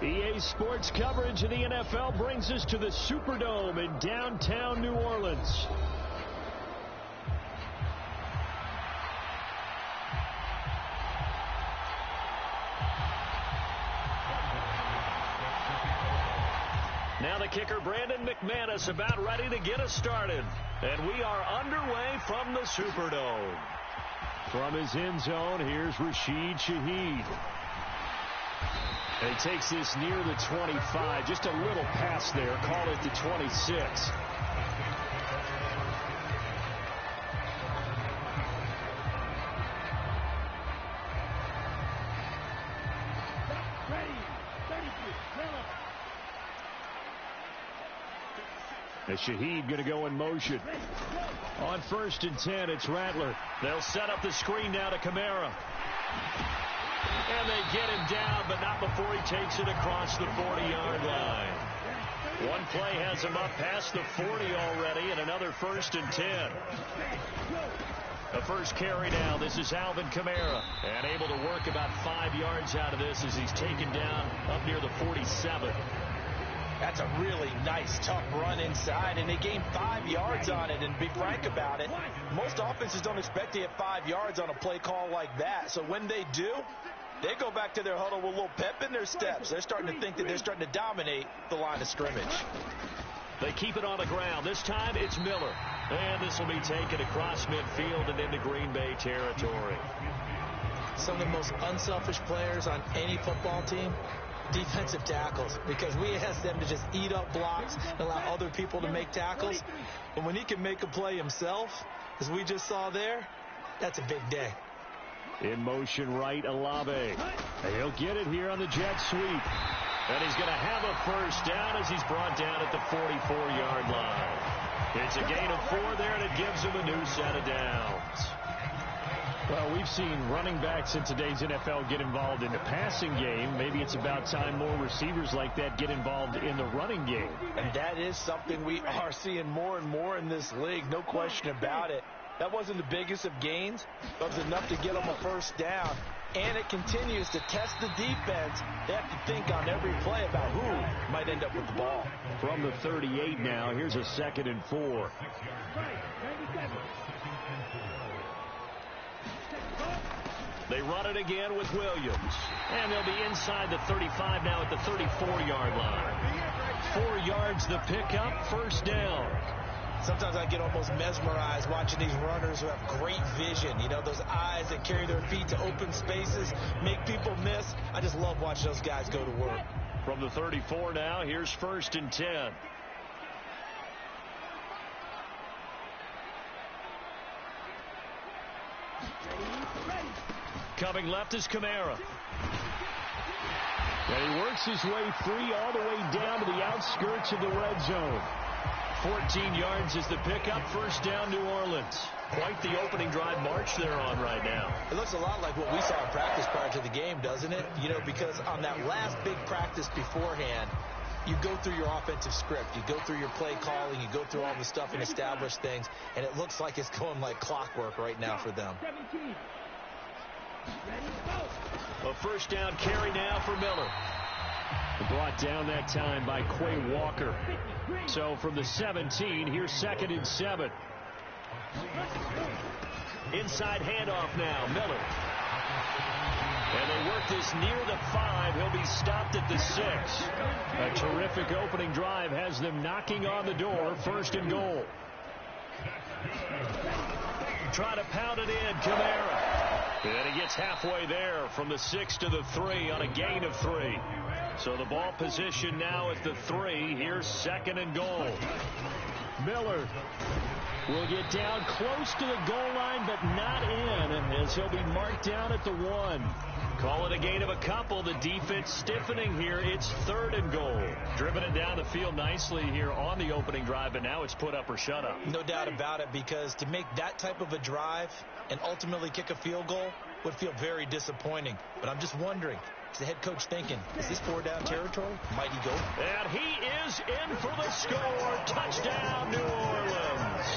EA Sports coverage of the NFL brings us to the Superdome in downtown New Orleans. Now the kicker, Brandon McManus, about ready to get us started. And we are underway from the Superdome. From his end zone, here's Rashid Shaheed. And he takes this near the 25, just a little pass there, call it the 26. And Shaheed going to go in motion. On 1st and 10, it's Rattler. They'll set up the screen now to Kamara. And they get him down, but not before he takes it across the 40-yard line. One play has him up past the 40 already, and another 1st and 10. The first carry now. This is Alvin Kamara. And able to work about 5 yards out of this as he's taken down up near the 47. That's a really nice, tough run inside, and they gained 5 yards on it. And be frank about it, most offenses don't expect to hit 5 yards on a play call like that. So when they do, they go back to their huddle with a little pep in their steps. They're starting to think that they're starting to dominate the line of scrimmage. They keep it on the ground. This time it's Miller. And this will be taken across midfield and into Green Bay territory. Some of the most unselfish players on any football team, defensive tackles, because we ask them to just eat up blocks and allow other people to make tackles. But when he can make a play himself, as we just saw there, that's a big day. In motion right, LLe-ge-nd. He'll get it here on the jet sweep. And he's going to have a first down as he's brought down at the 44-yard line. It's a gain of 4 there, and it gives him a new set of downs. Well, we've seen running backs in today's NFL get involved in the passing game. Maybe it's about time more receivers like that get involved in the running game. And that is something we are seeing more and more in this league, no question about it. That wasn't the biggest of gains, but it was enough to get them a first down. And it continues to test the defense. They have to think on every play about who might end up with the ball. From the 38 now, here's a 2nd and 4. They run it again with Williams. And they'll be inside the 35 now at the 34-yard line. 4 yards the pickup, first down. Sometimes I get almost mesmerized watching these runners who have great vision. You know, those eyes that carry their feet to open spaces, make people miss. I just love watching those guys go to work. From the 34 now, here's 1st and 10. Coming left is Kamara. And he works his way free all the way down to the outskirts of the red zone. 14 yards is the pickup, first down New Orleans. Quite the opening drive march they're on right now. It looks a lot like what we saw in practice prior to the game, doesn't it? You know, because on that last big practice beforehand, you go through your offensive script, you go through your play calling, you go through all the stuff and establish things, and it looks like it's going like clockwork right now for them. A first down carry now for Miller. Brought down that time by Quay Walker. So from the 17, here's 2nd and 7. Inside handoff now, Miller. And they work this near the 5. He'll be stopped at the 6. A terrific opening drive has them knocking on the door, 1st and goal. Try to pound it in, Kamara. And he gets halfway there from the 6 to the 3 on a gain of 3. So the ball position now at the 3. Here's 2nd and goal. Miller will get down close to the goal line, but not in, as he'll be marked down at the 1. Call it a gain of a couple. The defense stiffening here. It's 3rd and goal. Driven it down the field nicely here on the opening drive, but now it's put up or shut up. No doubt about it, because to make that type of a drive and ultimately kick a field goal would feel very disappointing. But I'm just wondering, is the head coach thinking, is this 4-down territory? Might he go? And he is in for the score. Touchdown, New Orleans.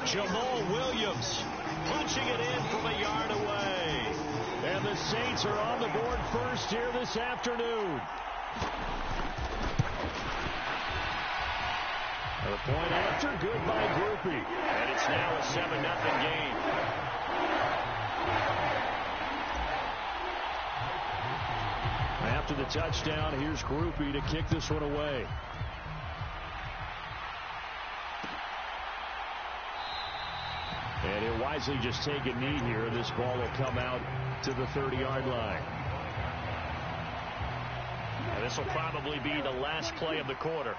Jamal Williams punching it in from a yard away. And the Saints are on the board first here this afternoon. The point after, good by Groupie. And it's now a 7-0 game. After the touchdown, here's Groupie to kick this one away. And he'll wisely just take a knee here. This ball will come out to the 30-yard line. And this will probably be the last play of the quarter.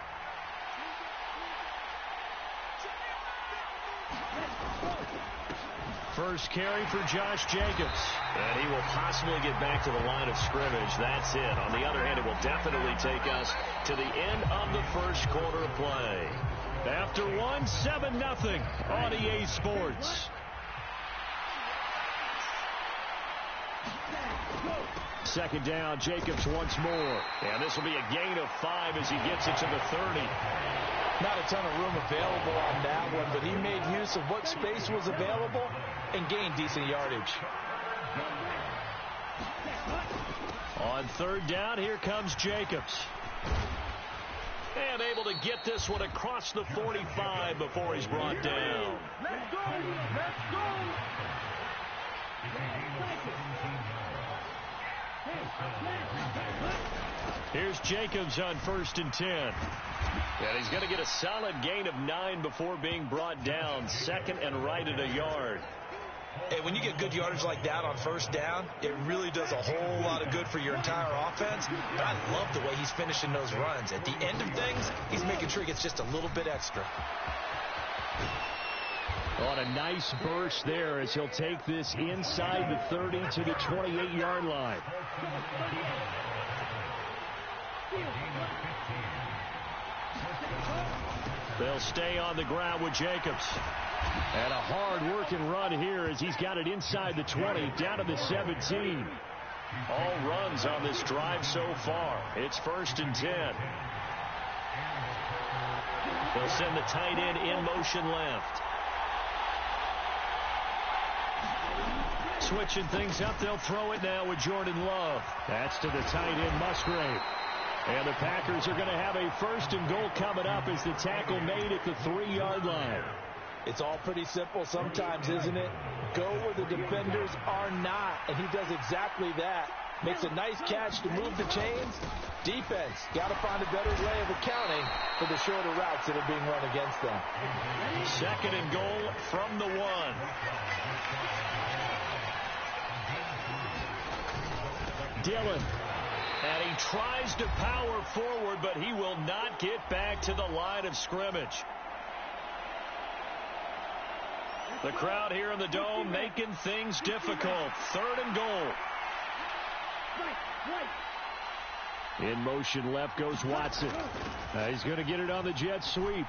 First carry for Josh Jacobs. And he will possibly get back to the line of scrimmage. That's it. On the other hand, it will definitely take us to the end of the first quarter of play. After 7-0 on EA Sports. Second down, Jacobs once more. And this will be a gain of 5 as he gets it to the 30. Not a ton of room available on that one, but he made use of what space was available and gained decent yardage. On third down, here comes Jacobs. And able to get this one across the 45 before he's brought down. Let's go! Let's go! Here's Jacobs on 1st and 10. And he's going to get a solid gain of 9 before being brought down. Second and right at a yard. Hey, when you get good yardage like that on first down, it really does a whole lot of good for your entire offense. But I love the way he's finishing those runs. At the end of things, he's making sure he gets just a little bit extra. On a nice burst there as he'll take this inside the 30 to the 28-yard line. They'll stay on the ground with Jacobs. And a hard-working run here as he's got it inside the 20, down to the 17. All runs on this drive so far. It's 1st and 10. They'll send the tight end in motion left. Switching things up, they'll throw it now with Jordan Love. That's to the tight end, Musgrave. And the Packers are going to have a 1st and goal coming up as the tackle made at the 3-yard line. It's all pretty simple sometimes, isn't it? Go where the defenders are not, and he does exactly that. Makes a nice catch to move the chains. Defense, got to find a better way of accounting for the shorter routes that are being run against them. 2nd and goal from the 1. Dillon. And he tries to power forward, but he will not get back to the line of scrimmage. The crowd here in the Dome making things difficult. 3rd and goal. In motion left goes Watson. He's going to get it on the jet sweep.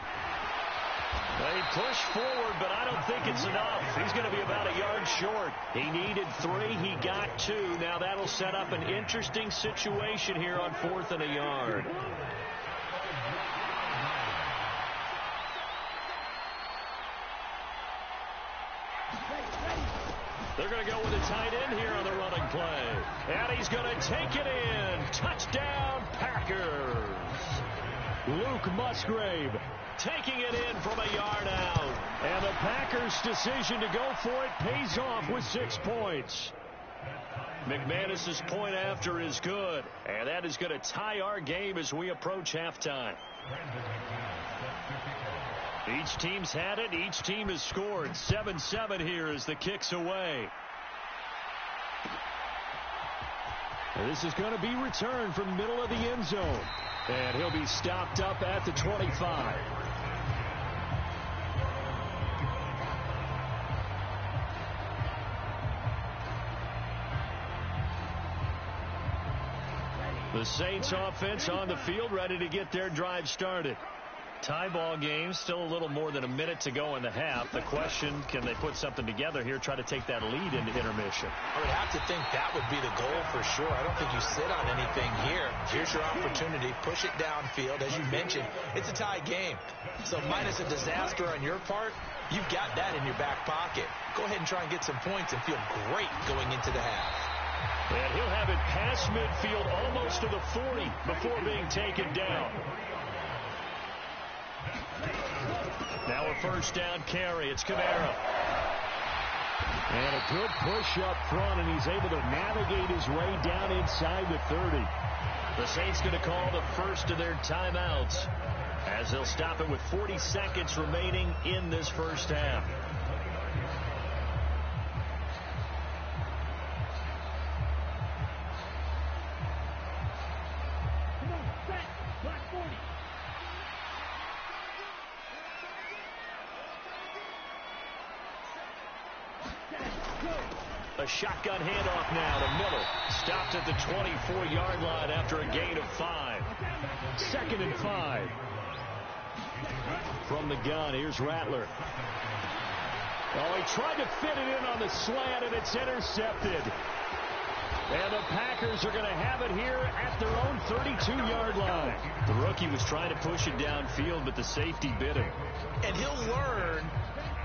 They push forward, but I don't think it's enough. He's going to be about a yard short. He needed 3. He got 2. Now that'll set up an interesting situation here on 4th and a yard. They're going to go with a tight end here on the running play. And he's going to take it in. Touchdown, Packers. Luke Musgrave taking it in from a yard out. And the Packers' decision to go for it pays off with 6 points. McManus's point after is good. And that is going to tie our game as we approach halftime. Each team's had it. Each team has scored. 7-7 here as the kick's away. And this is going to be returned from middle of the end zone. And he'll be stopped up at the 25. The Saints offense on the field, ready to get their drive started. Tie ball game, still a little more than a minute to go in the half. The question, can they put something together here, try to take that lead into intermission? I would have to think that would be the goal for sure. I don't think you sit on anything here. Here's your opportunity. Push it downfield. As you mentioned, it's a tie game. So minus a disaster on your part, you've got that in your back pocket. Go ahead and try and get some points and feel great going into the half. And he'll have it passed past midfield, almost to the 40 before being taken down. Now a first down carry. It's Kamara. And a good push up front, and he's able to navigate his way down inside the 30. The Saints going to call the first of their timeouts as they'll stop it with 40 seconds remaining in this first half. A shotgun handoff now to Miller. Stopped at the 24-yard line after a gain of 5. 2nd and 5. From the gun, here's Rattler. Oh, he tried to fit it in on the slant, and it's intercepted. And the Packers are going to have it here at their own 32-yard line. The rookie was trying to push it downfield, but the safety bit him. And he'll learn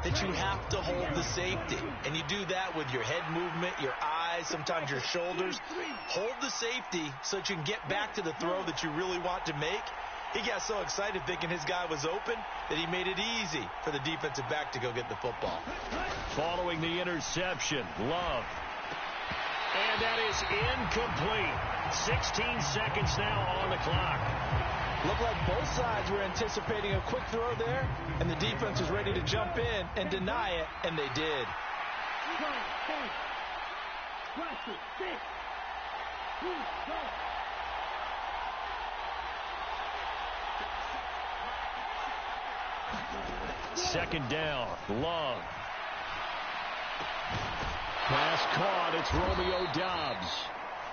that you have to hold the safety. And you do that with your head movement, your eyes, sometimes your shoulders. Hold the safety so that you can get back to the throw that you really want to make. He got so excited thinking his guy was open that he made it easy for the defensive back to go get the football. Following the interception, Love. And that is incomplete. 16 seconds now on the clock. Looked like both sides were anticipating a quick throw there, and the defense was ready to jump in and deny it, and they did. Second down, Love. Pass caught. It's Romeo Doubs.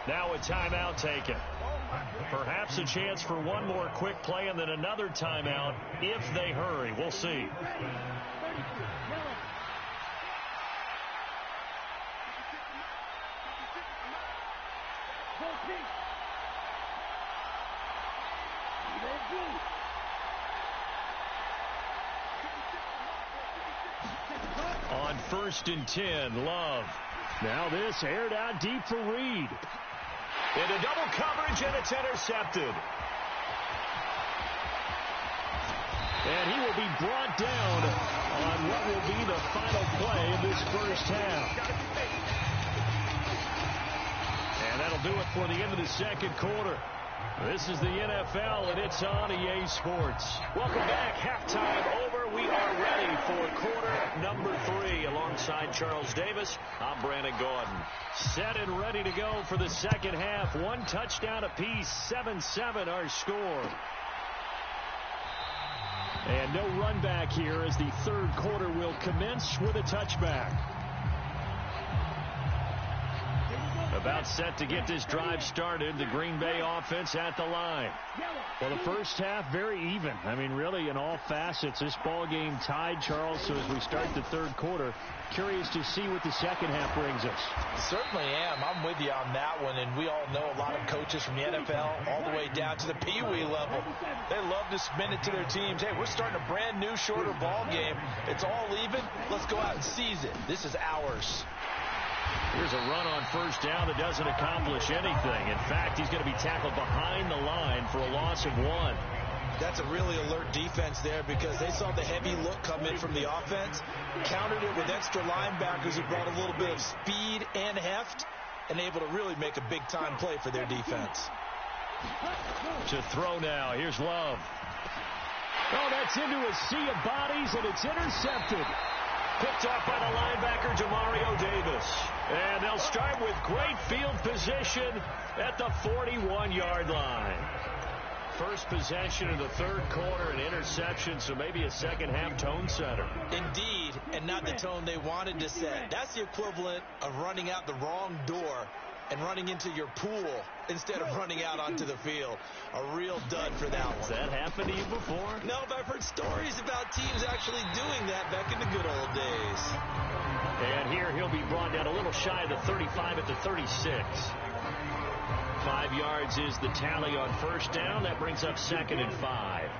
Now a timeout taken. Perhaps a chance for one more quick play and then another timeout if they hurry. We'll see. On 1st and 10, Love. Now this aired out deep for Reed. Into double coverage, and it's intercepted. And he will be brought down on what will be the final play of this first half. And that'll do it for the end of the second quarter. This is the NFL, and it's on EA Sports. Welcome back. Halftime over. We are ready for quarter number 3. Alongside Charles Davis, I'm Brandon Gordon. Set and ready to go for the second half. 1 touchdown apiece. 7-7 our score. And no run back here as the third quarter will commence with a touchback. About set to get this drive started. The Green Bay offense at the line. Well, the first half, very even. I mean, really, in all facets, this ball game tied, Charles. So as we start the third quarter, curious to see what the second half brings us. Certainly am. I'm with you on that one. And we all know a lot of coaches from the NFL all the way down to the Pee-wee level. They love to spin it to their teams. Hey, we're starting a brand new, shorter ball game. It's all even. Let's go out and seize it. This is ours. Here's a run on first down that doesn't accomplish anything. In fact, he's going to be tackled behind the line for a loss of 1. That's a really alert defense there because they saw the heavy look come in from the offense, countered it with extra linebackers who brought a little bit of speed and heft, and able to really make a big-time play for their defense. To throw now. Here's Love. Oh, that's into a sea of bodies, and it's intercepted. Picked off by the linebacker, Demario Davis. And they'll start with great field position at the 41-yard line. First possession of the third quarter, an interception, so maybe a second-half tone setter. Indeed, and not the tone they wanted to set. That's the equivalent of running out the wrong door and running into your pool instead of running out onto the field. A real dud for that one. Has that happened to you before? No, but I've heard stories about teams actually doing that back in the good old days. And here he'll be brought down a little shy of the 35 at the 36. 5 yards is the tally on first down. That brings up 2nd and 5.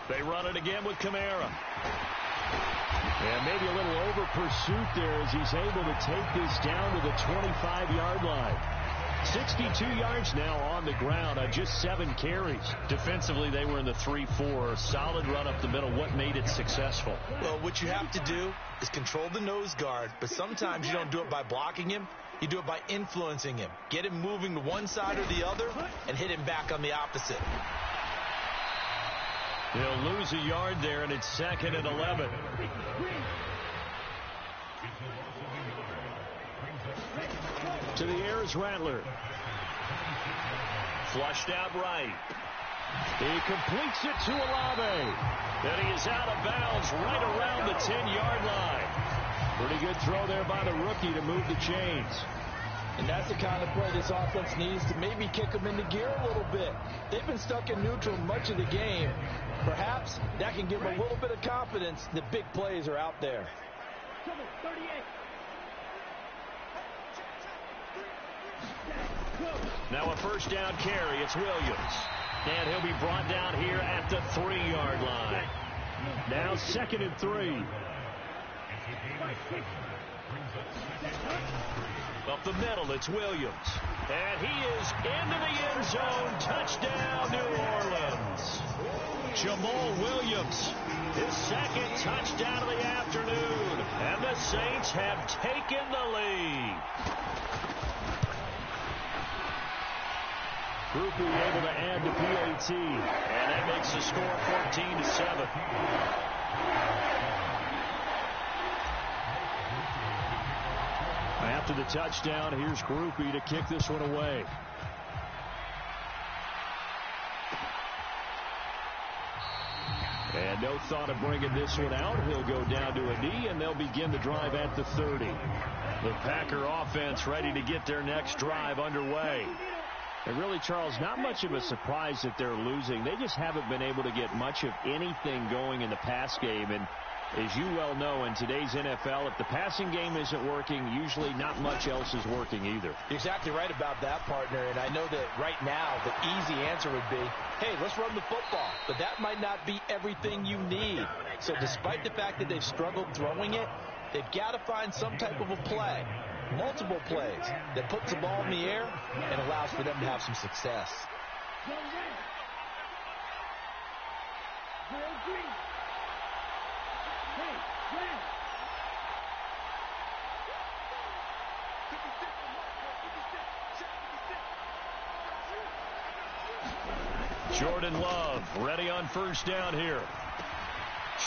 They run it again with Kamara. And maybe a little over pursuit there as he's able to take this down to the 25-yard line. 62 yards now on the ground on just 7 carries. Defensively, they were in the 3-4. Solid run up the middle. What made it successful? Well, what you have to do is control the nose guard, but sometimes you don't do it by blocking him. You do it by influencing him. Get him moving to one side or the other and hit him back on the opposite. They'll lose a yard there, and it's 2nd and 11. To the air is Rattler. Flushed out right. He completes it to LLe-ge-nd. And he is out of bounds right around the 10-yard line. Pretty good throw there by the rookie to move the chains. And that's the kind of play this offense needs to maybe kick them into gear a little bit. They've been stuck in neutral much of the game. Perhaps that can give them a little bit of confidence that big plays are out there. Now a first down carry. It's Williams. And he'll be brought down here at the 3-yard line. Now 2nd and 3. Up the middle, it's Williams. And he is into the end zone. Touchdown, New Orleans. Jamal Williams, his 2nd touchdown of the afternoon. And the Saints have taken the lead. Groupie able to add to PAT. And that makes the score 14-7. After the touchdown, here's Groupie to kick this one away. And no thought of bringing this one out. He'll go down to a knee, and they'll begin the drive at the 30. The Packer offense ready to get their next drive underway. And really, Charles, not much of a surprise that they're losing. They just haven't been able to get much of anything going in the pass game. And as you well know, in today's NFL, if the passing game isn't working, usually not much else is working either. You're exactly right about that, partner. And I know that right now the easy answer would be, hey, let's run the football. But that might not be everything you need. So despite the fact that they've struggled throwing it, they've got to find some type of a play, multiple plays, that puts the ball in the air and allows for them to have some success. Jordan Love ready on first down here.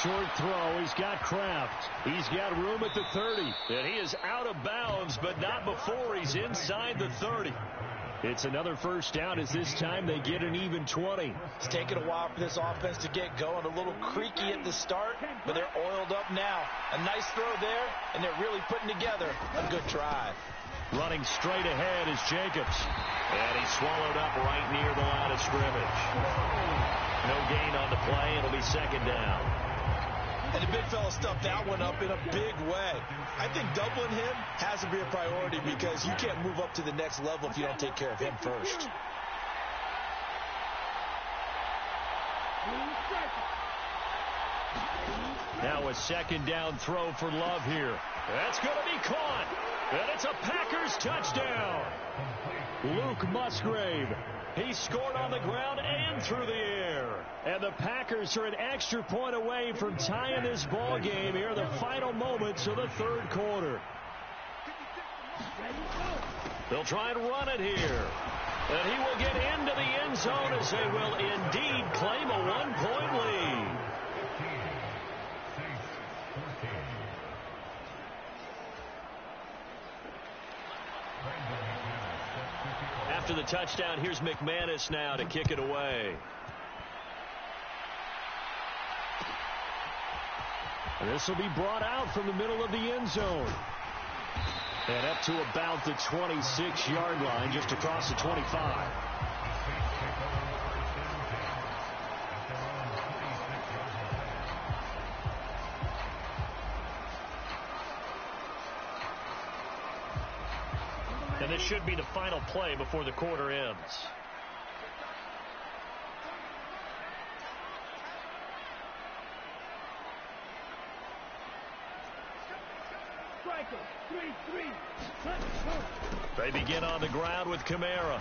Short throw. He's got Kraft. He's got room at the 30. And he is out of bounds, but not before he's inside the 30. It's another first down as this time they get an even 20. It's taken a while for this offense to get going. A little creaky at the start, but they're oiled up now. A nice throw there, and they're really putting together a good drive. Running straight ahead is Jacobs. And he's swallowed up right near the line of scrimmage. No gain on the play. It'll be 2nd down. And the big fella stuffed that one up in a big way. I think doubling him has to be a priority because you can't move up to the next level if you don't take care of him first. Now a 2nd down throw for Love here. That's going to be caught. And it's a Packers touchdown. Luke Musgrave. He scored on the ground and through the air. And the Packers are an extra point away from tying this ball game here in the final moments of the 3rd quarter. They'll try and run it here. And he will get into the end zone as they will indeed claim a 1-point lead. After the touchdown, here's McManus now to kick it away. And this will be brought out from the middle of the end zone. And up to about the 26-yard line, just across the 25. And this should be the final play before the quarter ends. They begin on the ground with Kamara.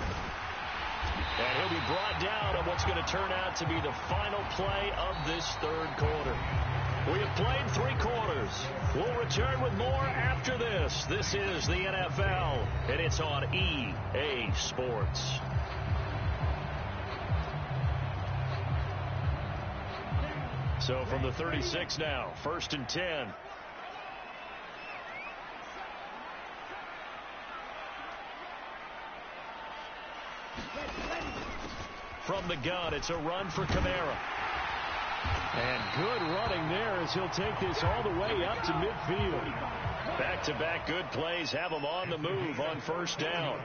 And he'll be brought down on what's going to turn out to be the final play of this third quarter. We have played 3 quarters. We'll return with more after this. This is the NFL, and it's on EA Sports. So from the 36 now, 1st and 10. From the gun, it's a run for Kamara. And good running there as he'll take this all the way up to midfield. Back-to-back good plays have him on the move on 1st down.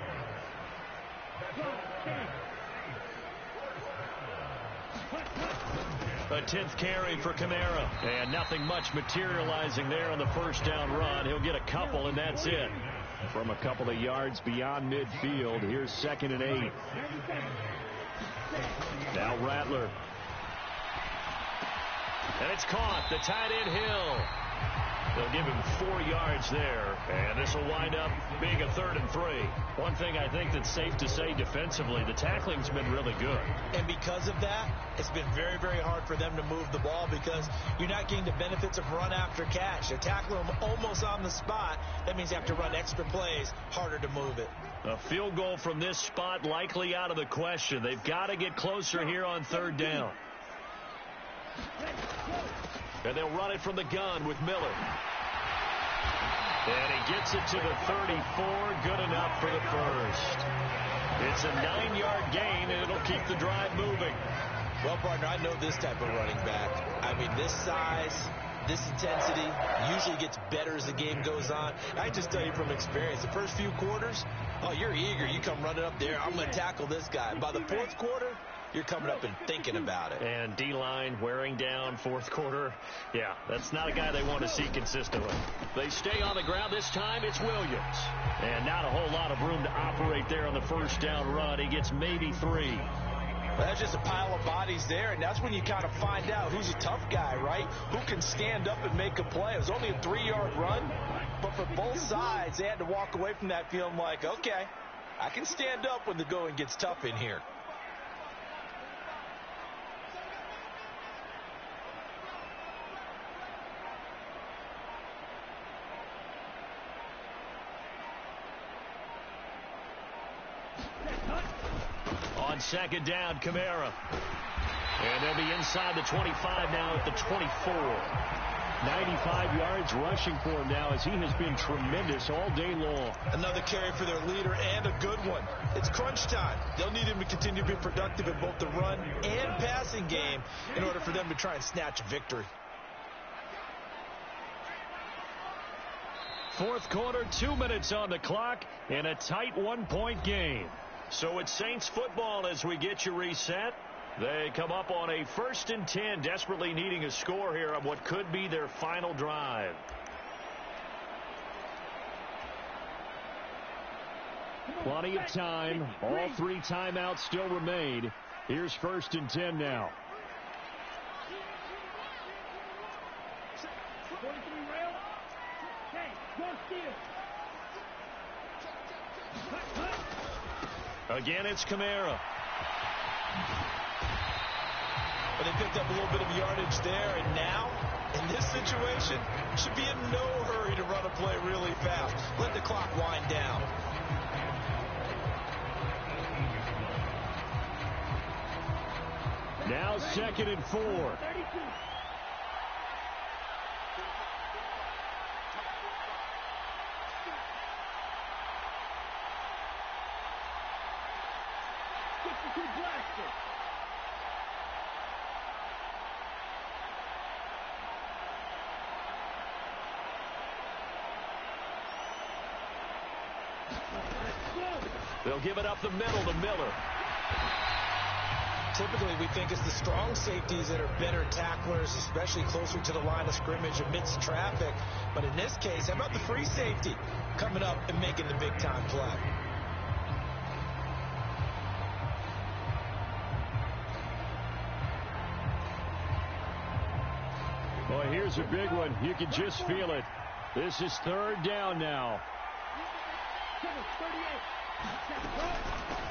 A 10th carry for Kamara. And nothing much materializing there on the 1st down run. He'll get a couple, and that's it. From a couple of yards beyond midfield, here's 2nd and 8. Now Rattler. And it's caught. The tight end Hill. They'll give him 4 yards there. And this will wind up being a 3rd and 3. One thing I think that's safe to say defensively, the tackling's been really good. And because of that, it's been very, very hard for them to move the ball because you're not getting the benefits of run after catch. They're tackling them almost on the spot. That means you have to run extra plays, harder to move it. A field goal from this spot likely out of the question. They've got to get closer here on 3rd down. And they'll run it from the gun with Miller. And he gets it to the 34. Good enough for the first. It's a 9-yard gain, and it'll keep the drive moving. Well, partner, I know this type of running back. I mean, this size, this intensity usually gets better as the game goes on. I just tell you from experience, the first few quarters, oh, you're eager. You come running up there. I'm going to tackle this guy. By the 4th quarter, you're coming up and thinking about it. And D-line wearing down 4th quarter. Yeah, that's not a guy they want to see consistently. They stay on the ground. This time it's Williams. And not a whole lot of room to operate there on the 1st down run. He gets maybe 3. Well, that's just a pile of bodies there, and that's when you kind of find out who's a tough guy, right? Who can stand up and make a play. It was only a 3-yard run, but for both sides, they had to walk away from that feeling like, okay, I can stand up when the going gets tough in here. On 2nd down, Kamara. And they'll be inside the 25 now at the 24. 95 yards rushing for him now as he has been tremendous all day long. Another carry for their leader and a good one. It's crunch time. They'll need him to continue to be productive in both the run and passing game in order for them to try and snatch a victory. 4th quarter, 2 minutes on the clock, and a tight 1-point game. So it's Saints football as we get you reset. They come up on a 1st and 10, desperately needing a score here on what could be their final drive. Plenty of time. All 3 timeouts still remain. Here's 1st and 10 now. Again, it's Kamara. But they picked up a little bit of yardage there, and now, in this situation, should be in no hurry to run a play really fast. Let the clock wind down. Now 2nd and 4. They'll give it up the middle to Miller. Typically, we think it's the strong safeties that are better tacklers, especially closer to the line of scrimmage amidst traffic. But in this case, how about the free safety coming up and making the big-time play? Boy, here's a big one. You can just feel it. This is third down now.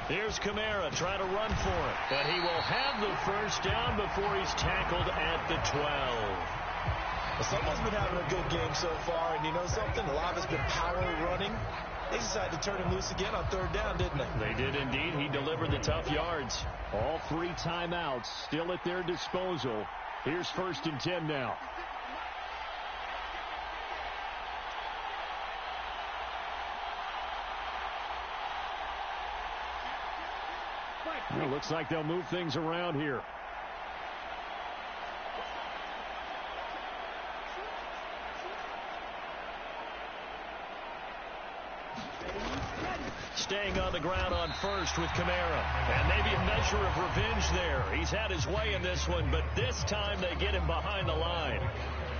Here's Kamara trying to run for it, but he will have the first down before he's tackled at the 12. Well, someone's been having a good game so far, and you know something? A lot of it's been power running. They decided to turn him loose again on third down, didn't they? They did indeed. He delivered the tough yards. All 3 timeouts still at their disposal. Here's 1st and 10 now. It looks like they'll move things around here. Staying on the ground on first with Kamara. And maybe a measure of revenge there. He's had his way in this one, but this time they get him behind the line.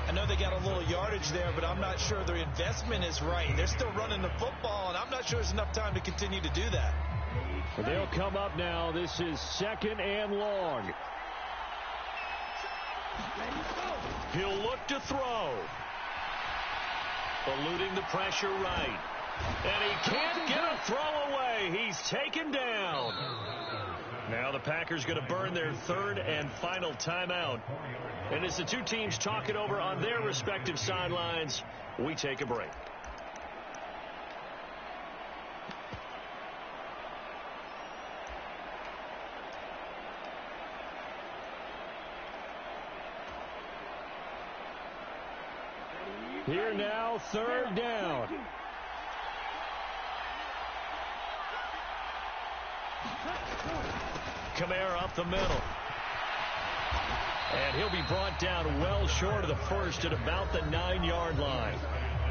I know they got a little yardage there, but I'm not sure their investment is right. They're still running the football, and I'm not sure there's enough time to continue to do that. They'll come up now. This is 2nd and long. He'll look to throw. Eluding the pressure right. And he can't get a throw away. He's taken down. Now the Packers going to burn their 3rd and final timeout. And as the 2 teams talk it over on their respective sidelines, we take a break. Here now, 3rd down. Kamara up the middle. And he'll be brought down well short of the first at about the 9-yard line.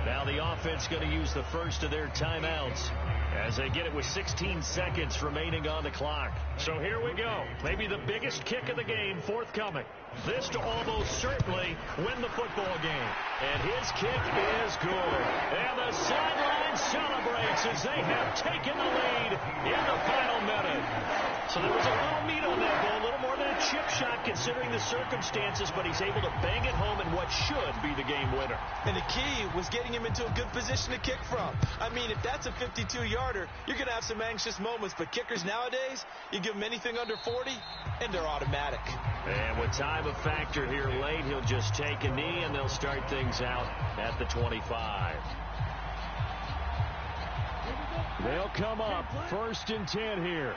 Now the offense going to use the first of their timeouts as they get it with 16 seconds remaining on the clock. So here we go. Maybe the biggest kick of the game forthcoming. This to almost certainly win the football game. And his kick is good. And the sideline celebrates as they have taken the lead in the final minute. So there was a little meat on that ball, a little more than a chip shot considering the circumstances, but he's able to bang it home in what should be the game winner. And the key was getting him into a good position to kick from. I mean, if that's a 52-yarder, you're going to have some anxious moments, but kickers nowadays, you give them anything under 40, and they're automatic. And with time a factor here late, he'll just take a knee, and they'll start things out at the 25. They'll come up 1st and 10 here.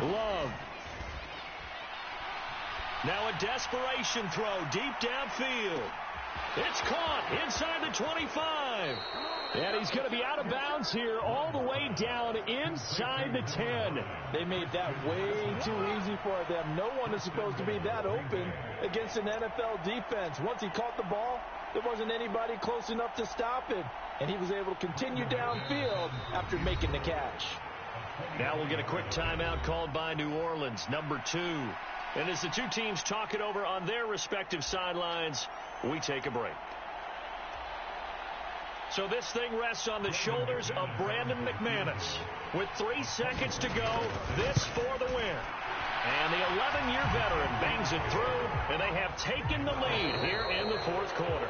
Love. Now a desperation throw deep downfield. It's caught inside the 25. And he's going to be out of bounds here all the way down inside the 10. They made that way too easy for them. No one is supposed to be that open against an NFL defense. Once he caught the ball, there wasn't anybody close enough to stop him. And he was able to continue downfield after making the catch. Now we'll get a quick timeout called by New Orleans, number 2. And as the 2 teams talk it over on their respective sidelines, we take a break. So this thing rests on the shoulders of Brandon McManus. With 3 seconds to go, this for the win. And the 11-year veteran bangs it through, and they have taken the lead here in the 4th quarter.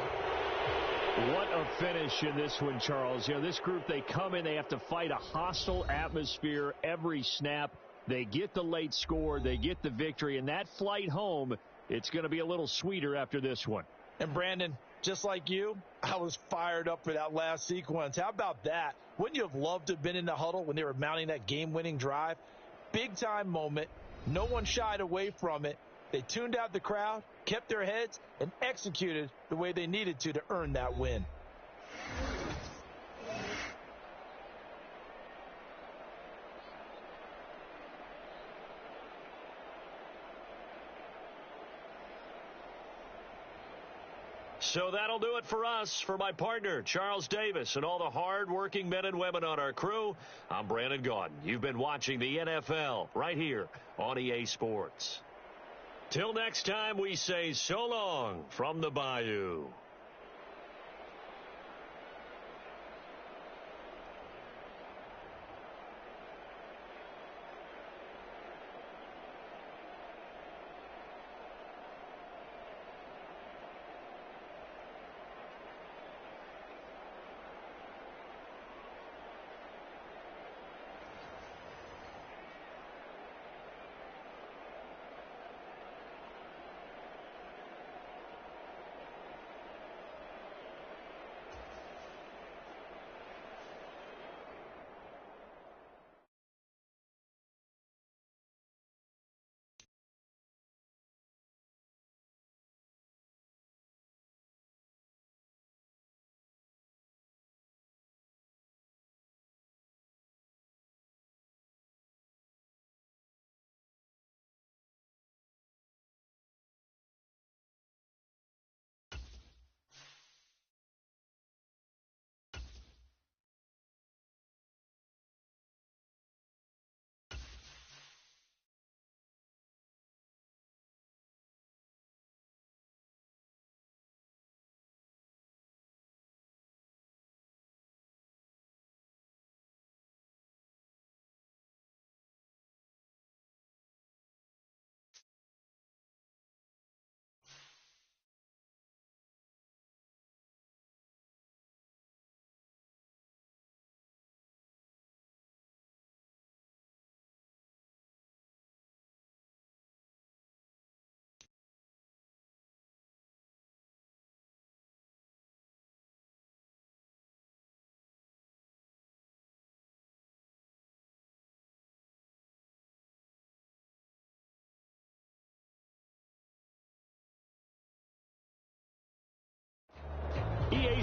What a finish in this one, Charles. You know, this group, they come in, they have to fight a hostile atmosphere every snap. They get the late score, they get the victory, and that flight home, it's going to be a little sweeter after this one. And Brandon, just like you, I was fired up for that last sequence. How about that? Wouldn't you have loved to have been in the huddle when they were mounting that game-winning drive? Big-time moment. No one shied away from it. They tuned out the crowd, kept their heads, and executed the way they needed to earn that win. So that'll do it for us. For my partner, Charles Davis, and all the hard-working men and women on our crew, I'm Brandon Gaudin. You've been watching the NFL right here on EA Sports. Till next time, we say so long from the Bayou.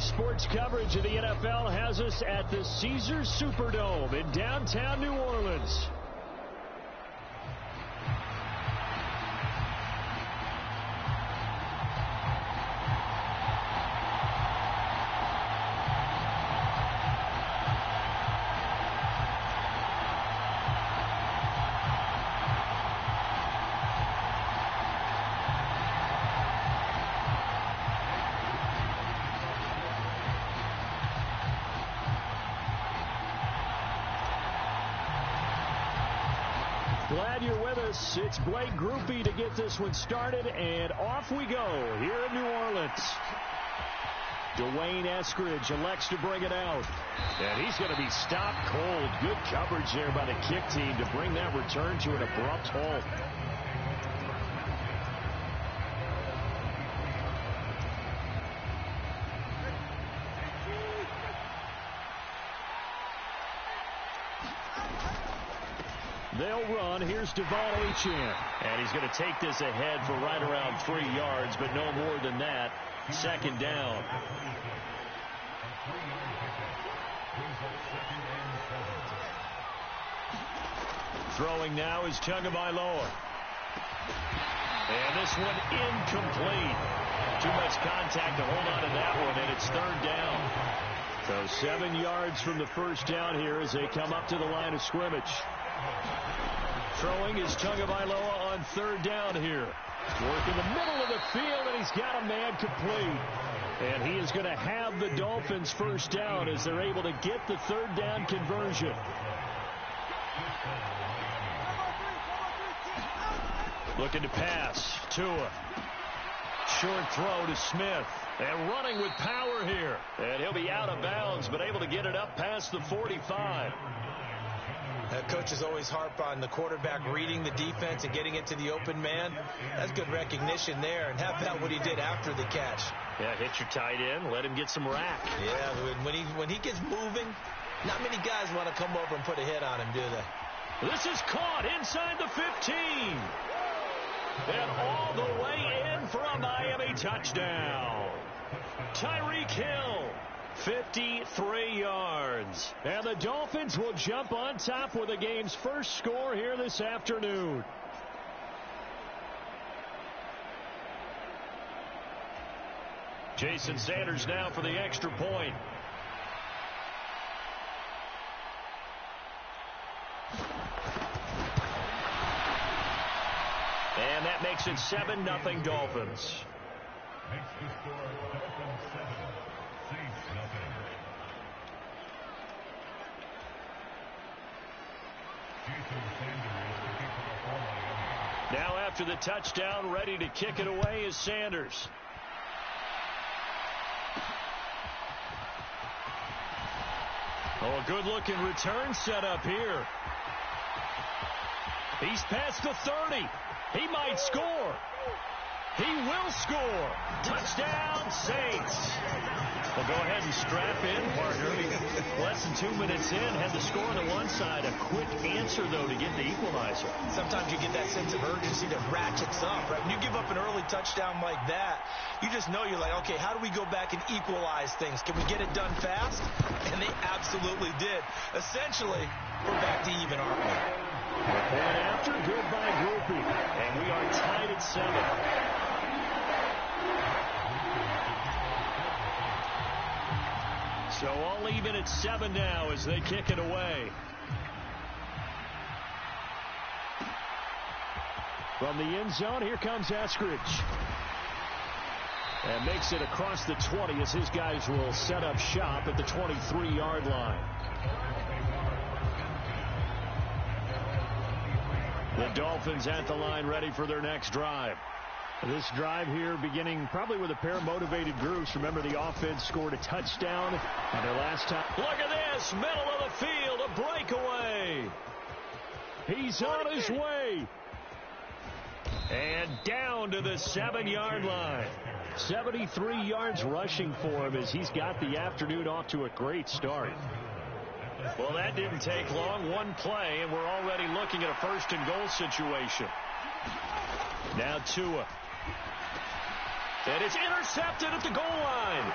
Today's sports coverage of the NFL has us at the Caesars Superdome in downtown New Orleans. Glad you're with us. It's Blake Groupie to get this one started, and off we go here in New Orleans. Dwayne Eskridge elects to bring it out. And he's going to be stopped cold. Good coverage there by the kick team to bring that return to an abrupt halt. They'll run. Here's Devon Achane. And he's going to take this ahead for right around 3 yards, but no more than that. Second down. Throwing now is Tagovailoa. And this one incomplete. Too much contact to hold on to that one, and it's third down. So 7 yards from the first down here as they come up to the line of scrimmage. Throwing is Tagovailoa on third down here. Work in the middle of the field, and he's got a man complete. And he is going to have the Dolphins first down as they're able to get the third down conversion. Looking to pass. Tua. Short throw to Smith. And running with power here. And he'll be out of bounds, but able to get it up past the 45. Coaches always harp on the quarterback reading the defense and getting into the open man. That's good recognition there. And how about what he did after the catch? Yeah, hit your tight end. Let him get some rack. Yeah, when he gets moving, not many guys want to come over and put a hit on him, do they? This is caught inside the 15. And all the way in for a Miami touchdown. Tyreek Hill. 53 yards. And the Dolphins will jump on top with the game's first score here this afternoon. Jason Sanders now for the extra point. And that makes it 7-0 Dolphins. Makes the score Dolphins 7, Saints nothing. Jason Sanders looking for the ball on the other. Now after the touchdown, ready to kick it away is Sanders. Oh, a good-looking return set up here. He's past the 30. He might score. He will score. Touchdown, Saints. Well, go ahead and strap in, partner. Less than 2 minutes in, had the score on the one side. A quick answer, though, to get the equalizer. Sometimes you get that sense of urgency that ratchets up, right? When you give up an early touchdown like that, you just know you're like, okay, how do we go back and equalize things? Can we get it done fast? And they absolutely did. Essentially, we're back to even, aren't we? Point after, good by Groupie. And we are tied at 7. So all even at 7 now as they kick it away. From the end zone, here comes Eskridge. And makes it across the 20 as his guys will set up shop at the 23-yard line. The Dolphins at the line ready for their next drive. This drive here beginning probably with a pair of motivated groups. Remember, the offense scored a touchdown on their last time. Look at this, middle of the field, a breakaway. He's on his way. And down to the 7-yard line. 73 yards rushing for him as he's got the afternoon off to a great start. Well, that didn't take long. One play, and we're already looking at a first-and-goal situation. Now Tua. And it's intercepted at the goal line.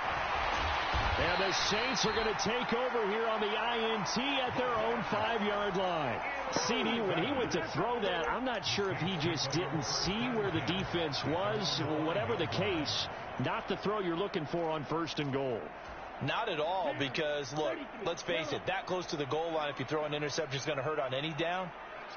And the Saints are going to take over here on the INT at their own 5-yard line. CD, when he went to throw that, I'm not sure if he just didn't see where the defense was. Whatever the case, not the throw you're looking for on 1st and goal. Not at all, because, look, let's face it, that close to the goal line, if you throw an interception, is going to hurt on any down.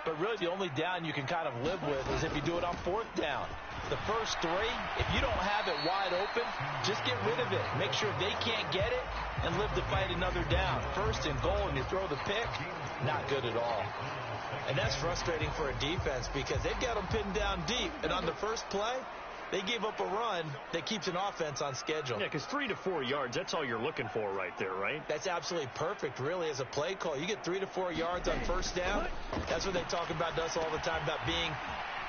But really, the only down you can kind of live with is if you do it on 4th down. The first 3, if you don't have it wide open, just get rid of it. Make sure they can't get it and live to fight another down. 1st and goal, and you throw the pick, not good at all. And that's frustrating for a defense because they've got them pinned down deep. And on the first play, they gave up a run that keeps an offense on schedule. Yeah, because 3 to 4 yards, that's all you're looking for right there, right? That's absolutely perfect, really, as a play call. You get 3 to 4 yards on 1st down. That's what they talk about to us all the time, about being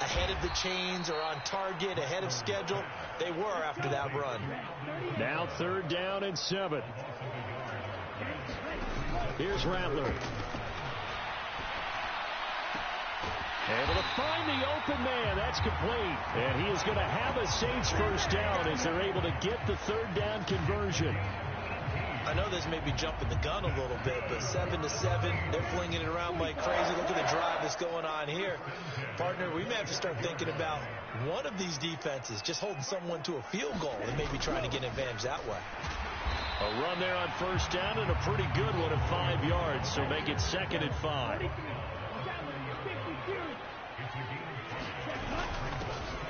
ahead of the chains or on target, ahead of schedule. They were after that run. Now 3rd down and 7. Here's Rattler. Able to find the open man. That's complete. And he is going to have a Saints 1st down as they're able to get the 3rd down conversion. I know this may be jumping the gun a little bit, but 7-7, they're flinging it around like crazy. Look at the drive that's going on here. Partner, we may have to start thinking about one of these defenses just holding someone to a field goal and maybe trying to get an advantage that way. A run there on 1st down and a pretty good one at 5 yards, so make it 2nd and 5.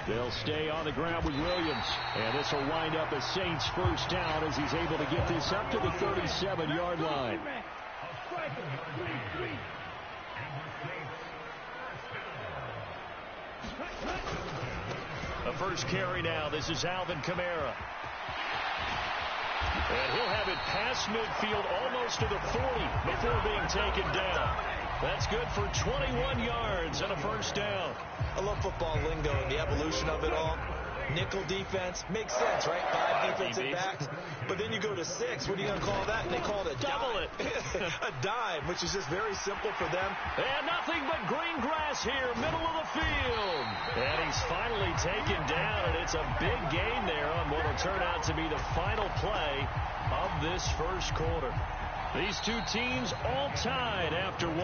They'll stay on the ground with Williams. And this will wind up a Saints 1st down as he's able to get this up to the 37-yard line. A first carry now. This is Alvin Kamara. And he'll have it past midfield almost to the 40 before being taken down. That's good for 21 yards and a 1st down. I love football lingo and the evolution of it all. Nickel defense makes sense, right? 5 defensive backs. But then you go to 6. What are you going to call that? And they call it a double dime. A dime, which is just very simple for them. And nothing but green grass here, middle of the field. And he's finally taken down, and it's a big gain there on what will turn out to be the final play of this 1st quarter. These two teams all tied after 1.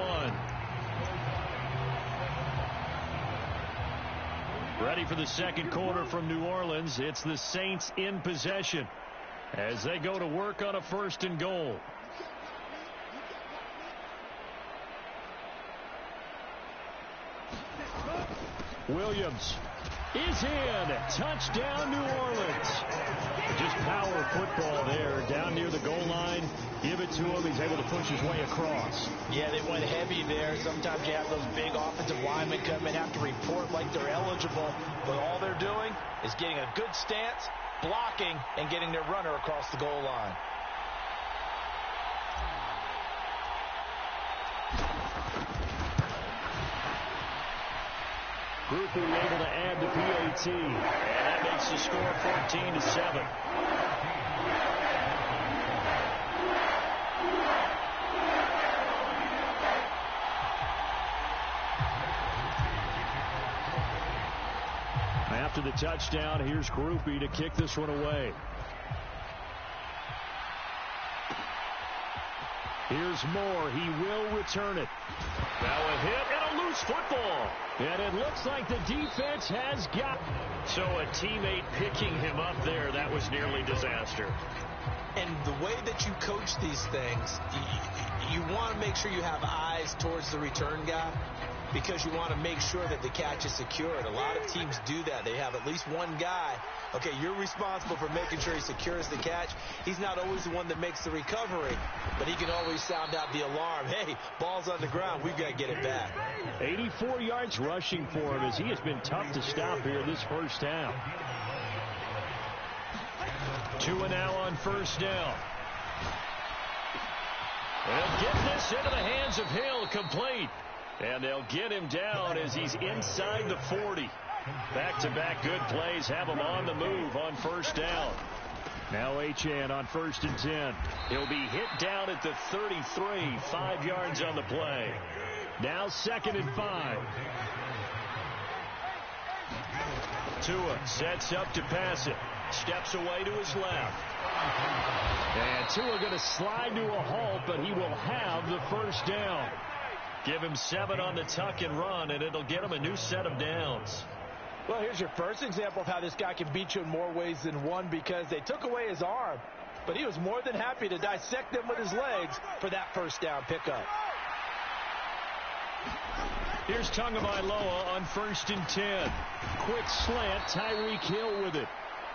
Ready for the 2nd quarter from New Orleans. It's the Saints in possession as they go to work on a 1st and goal. Williams is in. Touchdown, New Orleans. Just power football there down near the goal line. Give it to him. He's able to push his way across. Yeah, they went heavy there. Sometimes you have those big offensive linemen come and have to report like they're eligible. But all they're doing is getting a good stance, blocking, and getting their runner across the goal line. Grupe able to add the PAT. And that makes the score 14-7. After the touchdown, here's Grupe to kick this one away. Here's Moore. He will return it. Now a hit and a loose football. And it looks like the defense has got. So a teammate picking him up there, that was nearly disaster. And the way that you coach these things, you want to make sure you have eyes towards the return guy, because you want to make sure that the catch is secured. A lot of teams do that. They have at least one guy. Okay, you're responsible for making sure he secures the catch. He's not always the one that makes the recovery, but he can always sound out the alarm. Hey, ball's on the ground. We've got to get it back. 84 yards rushing for him as he has been tough to stop here this 1st down. 2 and now on 1st down. They'll get this into the hands of Hill, complete. And they'll get him down as he's inside the 40. Back-to-back good plays have him on the move on 1st down. Now Achane on 1st and 10. He'll be hit down at the 33, 5 yards on the play. Now 2nd and 5. Tua sets up to pass it. Steps away to his left. And Tua going to slide to a halt, but he will have the first down. Give him 7 on the tuck and run, and it'll get him a new set of downs. Well, here's your first example of how this guy can beat you in more ways than one, because they took away his arm, but he was more than happy to dissect them with his legs for that first down pickup. Here's Tagovailoa on 1st and 10. Quick slant, Tyreek Hill with it.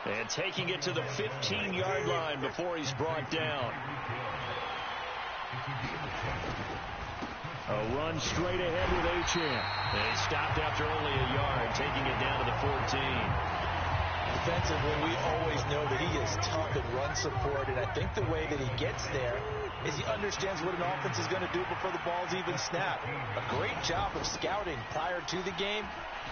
And taking it to the 15-yard line before he's brought down. A run straight ahead with Achane. And he stopped after only a yard, taking it down to the 14. Defensively, we always know that he is tough in run support, and I think the way that he gets there is he understands what an offense is going to do before the ball's even snapped. A great job of scouting prior to the game,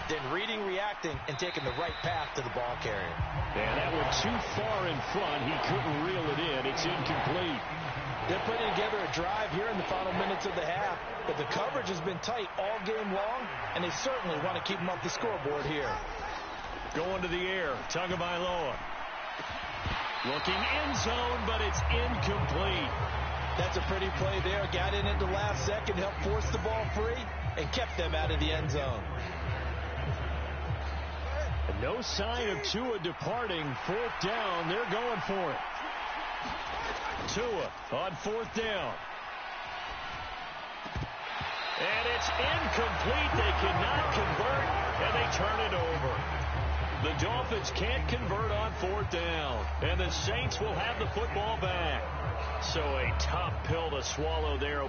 then reading, reacting, and taking the right path to the ball carrier. And that went too far in front. He couldn't reel it in. It's incomplete. They're putting together a drive here in the final minutes of the half, but the coverage has been tight all game long, and they certainly want to keep them off the scoreboard here. Going to the air, Tagovailoa. Looking end zone, but it's incomplete. That's a pretty play there. Got in at the last second, helped force the ball free, and kept them out of the end zone. And no sign of Tua departing. 4th down, they're going for it. Tua on 4th down. And it's incomplete. They cannot convert, and they turn it over. The Dolphins can't convert on 4th down, and the Saints will have the football back. So a tough pill to swallow there.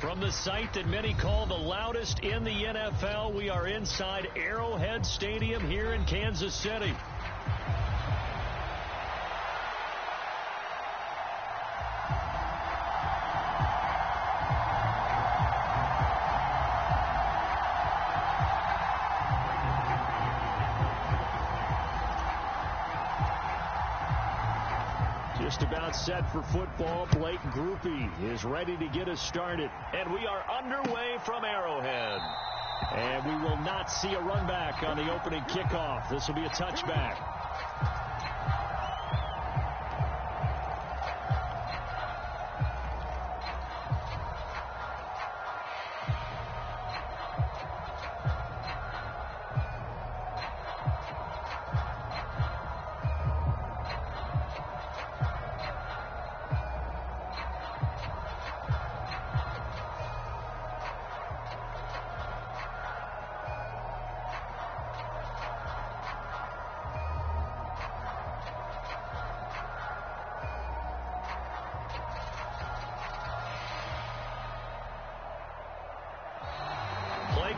From the site that many call the loudest in the NFL, we are inside Arrowhead Stadium here in Kansas City. Just about set for football. Blake Groupie is ready to get us started. And we are underway from Arrowhead. And we will not see a run back on the opening kickoff. This will be a touchback.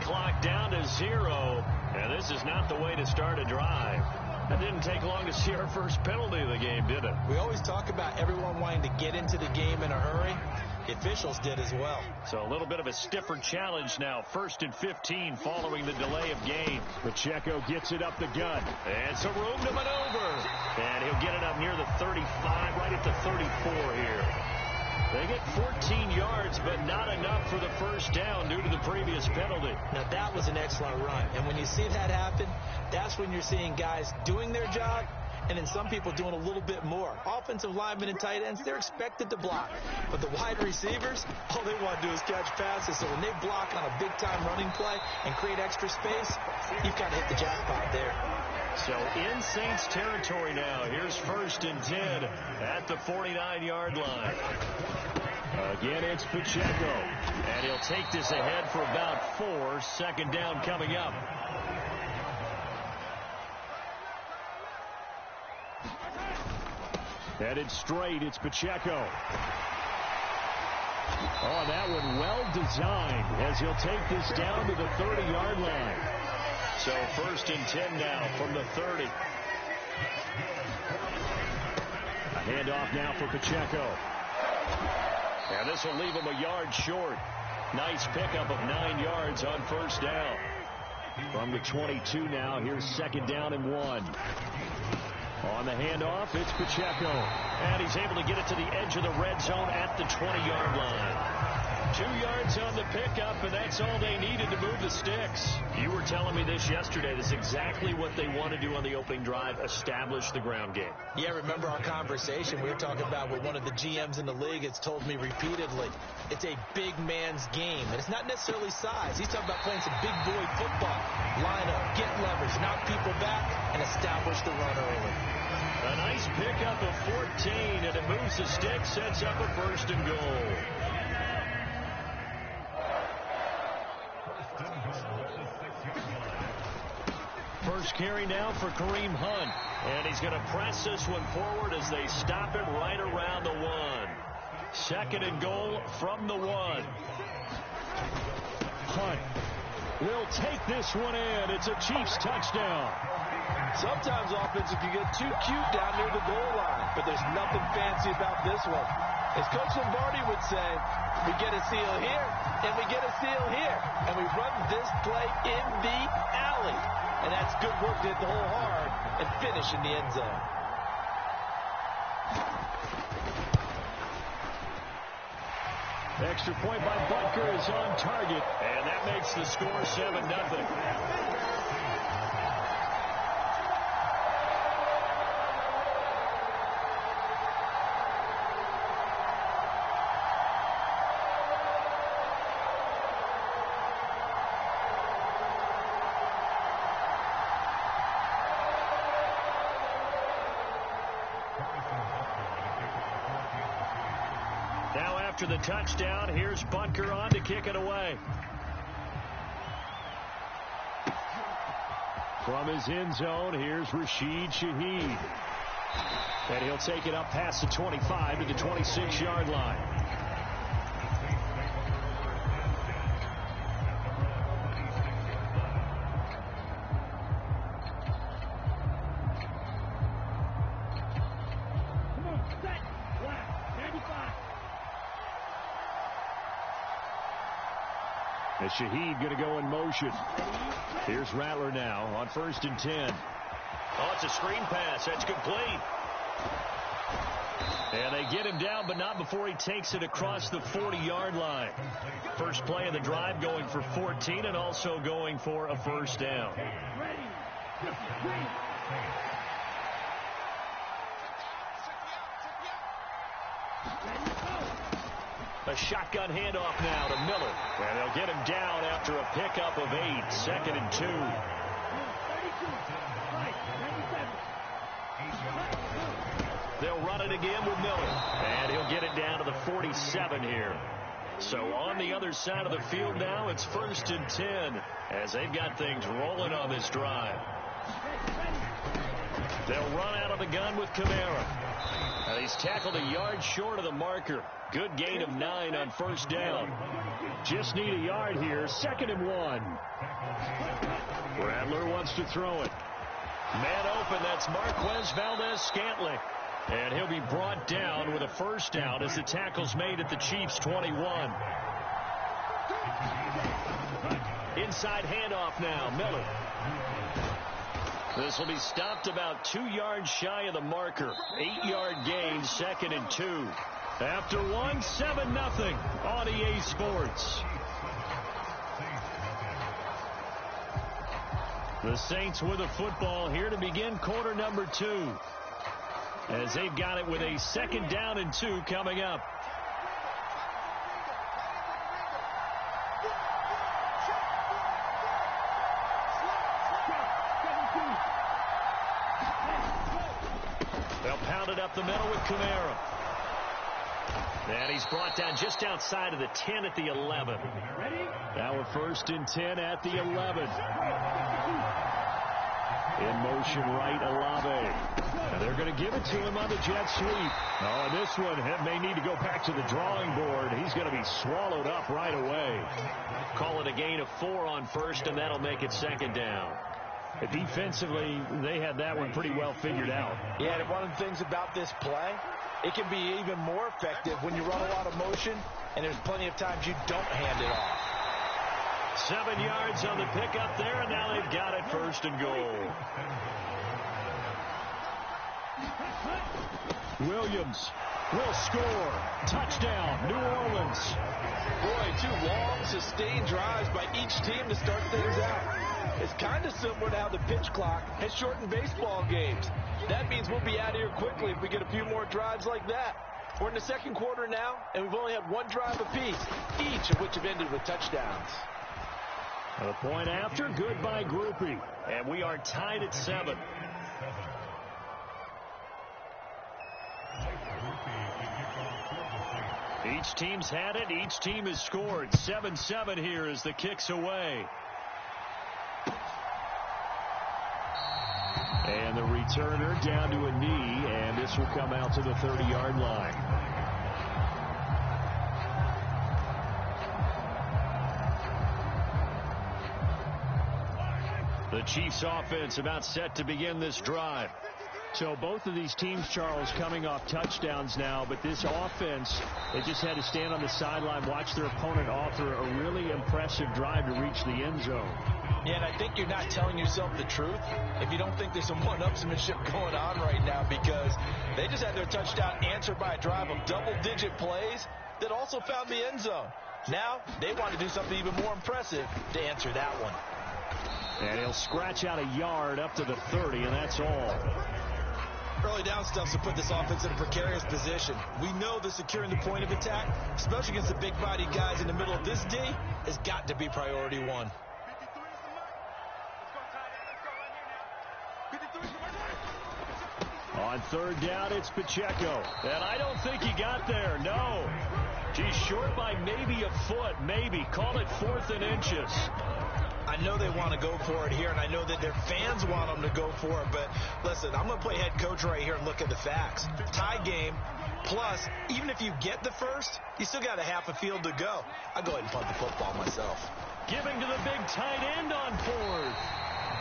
Clock down to 0, and this is not the way to start a drive. It didn't take long to see our first penalty of the game, did it? We always talk about everyone wanting to get into the game in a hurry. The officials did as well. So a little bit of a stiffer challenge now. 1st and 15 following the delay of game. Pacheco gets it up the gut. And some room to maneuver. And he'll get it up near the 35, right at the 34 here. They get 14 yards, but not enough for the first down due to the previous penalty. Now, that was an excellent run. And when you see that happen, that's when you're seeing guys doing their job and then some people doing a little bit more. Offensive linemen and tight ends, they're expected to block. But the wide receivers, all they want to do is catch passes. So when they block on a big-time running play and create extra space, you've kind of hit the jackpot there. So in Saints territory now. Here's 1st and 10 at the 49-yard line. Again, it's Pacheco. And he'll take this ahead for about 4. Second down coming up. Headed straight, it's Pacheco. Oh, that one well designed as he'll take this down to the 30-yard line. So 1st and 10 now from the 30. A handoff now for Pacheco. And this will leave him a yard short. Nice pickup of 9 yards on 1st down. From the 22 now, here's 2nd down and 1. On the handoff, it's Pacheco. And he's able to get it to the edge of the red zone at the 20-yard line. 2 yards on the pickup, and that's all they needed to move the sticks. You were telling me this yesterday. This is exactly what they want to do on the opening drive, establish the ground game. Yeah, remember our conversation? We were talking about what one of the GMs in the league has told me repeatedly. It's a big man's game, and it's not necessarily size. He's talking about playing some big boy football. Line up, get leverage, knock people back, and establish the run early. A nice pickup of 14, and it moves the stick, sets up a 1st and goal. First carry now for Kareem Hunt. And he's going to press this one forward as they stop him right around the 1. 2nd and goal from the 1. Hunt will take this one in. It's a Chiefs touchdown. Sometimes offense can get too cute down near the goal line, but there's nothing fancy about this one. As Coach Lombardi would say, we get a seal here, and we get a seal here, and we run this play in the alley. And that's good work to hit the hole hard and finish in the end zone. Extra point by Butker is on target, and that makes the score 7-0. After the touchdown, here's Butker on to kick it away. From his end zone, here's Rashid Shaheed. And he'll take it up past the 25 to the 26-yard line. As Shaheed going to go in motion. Here's Rattler now on 1st and 10. Oh, it's a screen pass. That's complete. And they get him down, but not before he takes it across the 40-yard line. First play of the drive going for 14 and also going for a 1st down. A shotgun handoff now to Miller. And they'll get him down after a pickup of 8. 2nd and 2. They'll run it again with Miller. And he'll get it down to the 47 here. So on the other side of the field now, it's 1st and 10 as they've got things rolling on this drive. They'll run out of the gun with Kamara. And he's tackled a yard short of the marker. Good gain of 9 on 1st down. Just need a yard here. 2nd and 1. Rattler wants to throw it. Man open. That's Marquez Valdez-Scantling. And he'll be brought down with a 1st down as the tackle's made at the Chiefs' 21. Inside handoff now. Miller. This will be stopped about 2 yards shy of the marker. 8-yard gain, 2nd and 2. After one, 7-0 on EA Sports. The Saints with a football here to begin quarter number 2. As they've got it with a 2nd down and 2 coming up. They'll pound it up the middle with Kamara. And he's brought down just outside of the 10 at the 11. Now we're 1st and 10 at the 11. In motion right, LLe-ge-nd. And they're going to give it to him on the jet sweep. Oh, and this one may need to go back to the drawing board. He's going to be swallowed up right away. Call it a gain of 4 on 1st, and that'll make it 2nd down. Defensively, they had that one pretty well figured out. Yeah, and one of the things about this play, it can be even more effective when you run a lot of motion, and there's plenty of times you don't hand it off. 7 yards on the pickup there, and now they've got it 1st and goal. Williams will score. Touchdown, New Orleans. Boy, 2 long, sustained drives by each team to start things out. It's kind of similar to how the pitch clock has shortened baseball games. That means we'll be out of here quickly if we get a few more drives like that. We're in the 2nd quarter now, and we've only had 1 drive apiece, each of which have ended with touchdowns. A point after, good by Groupie. And we are tied at 7. Each team's had it. Each team has scored. 7-7 here as the kick's away. And the returner down to a knee, and this will come out to the 30-yard line. The Chiefs offense about set to begin this drive. So both of these teams, Charles, coming off touchdowns now, but this offense, they just had to stand on the sideline, watch their opponent offer a really impressive drive to reach the end zone. Yeah, and I think you're not telling yourself the truth if you don't think there's some one-upsmanship going on right now, because they just had their touchdown answered by a drive of double-digit plays that also found the end zone. Now they want to do something even more impressive to answer that one. And he'll scratch out a yard up to the 30, and that's all. Early down stuff's to put this offense in a precarious position. We know that securing the point of attack, especially against the big-bodied guys in the middle of this D, has got to be priority 1. On 3rd down, it's Pacheco. And I don't think he got there, no. He's short by maybe a foot, maybe. Call it 4th and inches. I know they want to go for it here, and I know that their fans want them to go for it, but listen, I'm going to play head coach right here and look at the facts. Tie game, plus, even if you get the first, you still got a half a field to go. I'll go ahead and punt the football myself. Giving to the big tight end on 4th.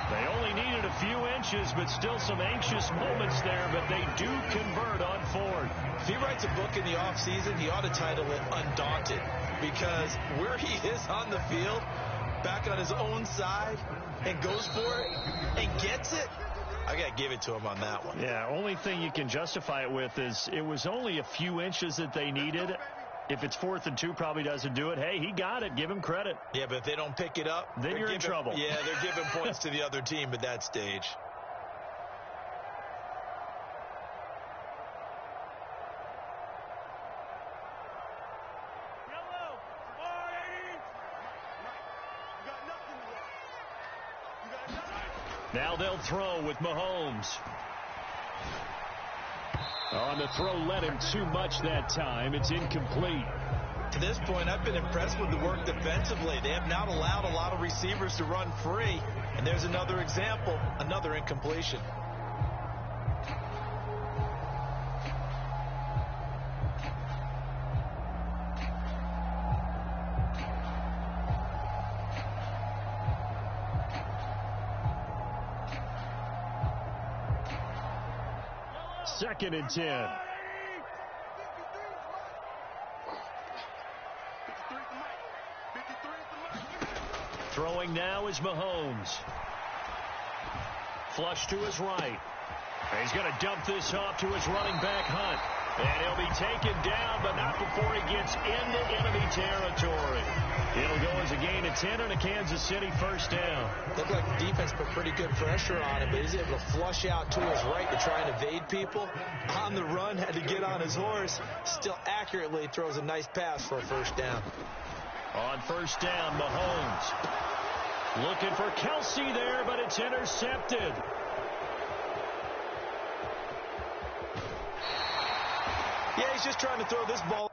They only needed a few inches, but still some anxious moments there, but they do convert on 4th. If he writes a book in the offseason, he ought to title it Undaunted, because where he is on the field, back on his own side, and goes for it and gets it, I got to give it to him on that one. Yeah, only thing you can justify it with is it was only a few inches that they needed. If it's 4th and 2, probably doesn't do it. Hey, he got it. Give him credit. Yeah, but if they don't pick it up, then you're in trouble. Yeah, they're giving points to the other team at that stage. Now they'll throw with Mahomes. On the throw, led him too much that time. It's incomplete. To this point, I've been impressed with the work defensively. They have not allowed a lot of receivers to run free. And there's another example, another incompletion. Second and 10. Throwing now is Mahomes. Flush to his right. And he's going to dump this off to his running back, Hunt. And he'll be taken down, but not before he gets into enemy territory. It'll go as a gain of 10 and a Kansas City first down. Looked like the defense put pretty good pressure on him, but he's able to flush out to his right to try and evade people. On the run, had to get on his horse. Still accurately throws a nice pass for a first down. On first down, Mahomes. Looking for Kelsey there, but it's intercepted. Yeah, he's just trying to throw this ball